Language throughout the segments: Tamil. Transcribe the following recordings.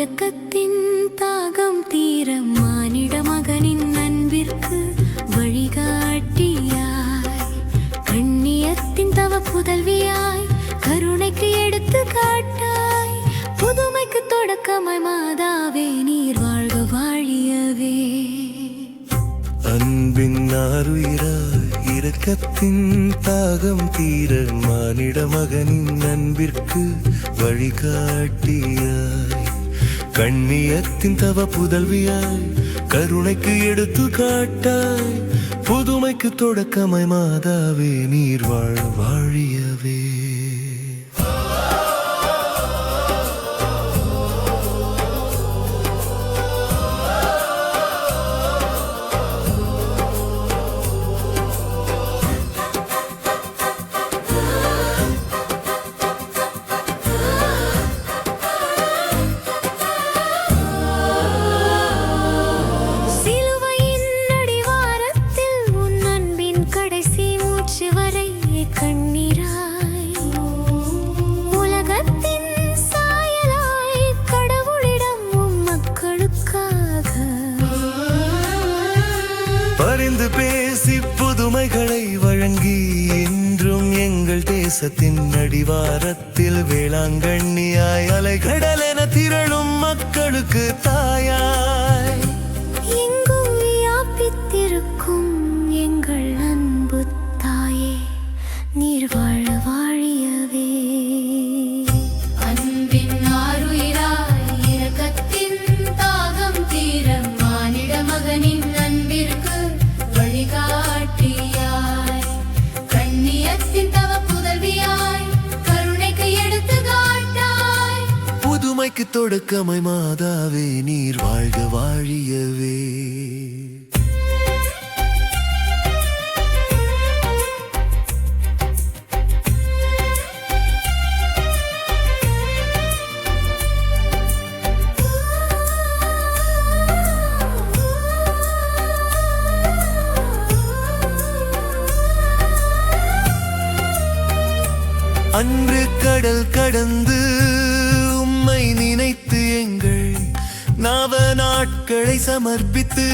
இரக்கத்தின் தாகம் தீர மானிட மகனின் அன்பிற்கு வழிகாட்டியாய், கண்ணியத்தின் தவ புதல்வியாய், கருணைக்கு எடுத்து காட்டாய், புதுமைக்கு தொடக்கமாய் மாதாவே நீர் வாழ்க வாழியவே. அன்பின் ஆருயிராய் இரக்கத்தின் தாகம் தீர மானிட மகனின் அன்பிற்கு வழிகாட்டியாய், கண்ணியத்தின் தவ புதல்வியாய், கருணைக்கு எடுத்து காட்டாய், புதுமைக்கு தொடக்கமாய் மாதாவே நீர் வாழ வாழியவே. பரிந்து பேசி புதுமைகளை வழங்கி இன்றும் எங்கள் தேசத்தின் அடிவாரத்தில் வேளாங்கண்ணியாய் அலைகடல் என திரளும் மக்களுக்கு தாயாய், எங்கும் வியாபித்திருக்கும் எங்கள் அன்பு தாயே நீர் வாழ வாழியவே. அன்பின் ஆருயிராய் இரக்கத்தின் தாகம் தீர மானிட மகனின் அன்பிற்கு வழிகாட்டியாய், கண்ணியத்தின் தவ புதல்வியாய், கருணைக்கு எடுத்து காட்டாய், புதுமைக்கு தொடக்கமாய் மாதாவே நீர் வாழ்க வாழியவே. அன்று கடல் கடந்து உம்மை நினைத்து எங்கள் நவ நாட்களை சமர்ப்பித்து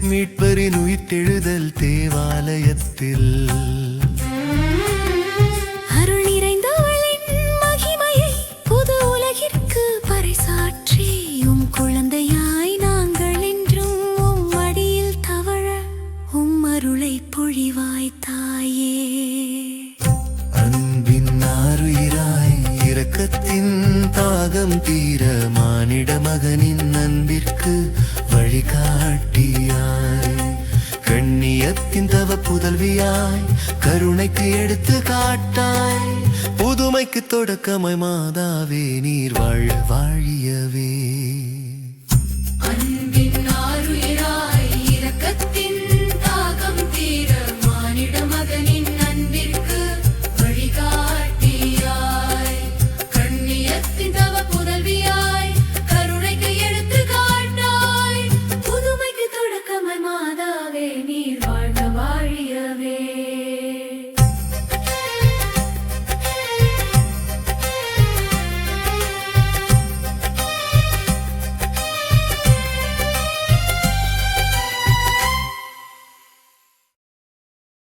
மீட்பரின் உயிர்த்தெழுதல் தேவாலயத்தில் அருள் நிறைந்தவளின் மகிமையை புது உலகிற்கு பறைசாற்றி உம் குழந்தையாய் நாங்கள் என்றும் உம் மடியில் தவழ உம் அருளை பொழிவாய் தாயே. அன்பின் ஆருயிராய் இரக்கத்தின் தாகம் தீர மானிட மகனின் அன்பிற்கு வழிகாட்டியாய், கண்ணியத்தின் தவ புதல்வியாய், கருணைக்கு எடுத்து காட்டாய், புதுமைக்கு தொடக்கமாய் மாதாவே நீர் வாழ வாழியவே. அன்பின் ஆருயிராய் இரக்கத்தின் தாகம் தீர மானிட மகனின் அன்பிற்கு வழிகாட்டியாய், கண்ணியத்தின் தவ புதல்வியாய், கருணைக்கு எடுத்து காட்டாய், புதுமைக்கு தொடக்கமாய் மாதாவே நீர்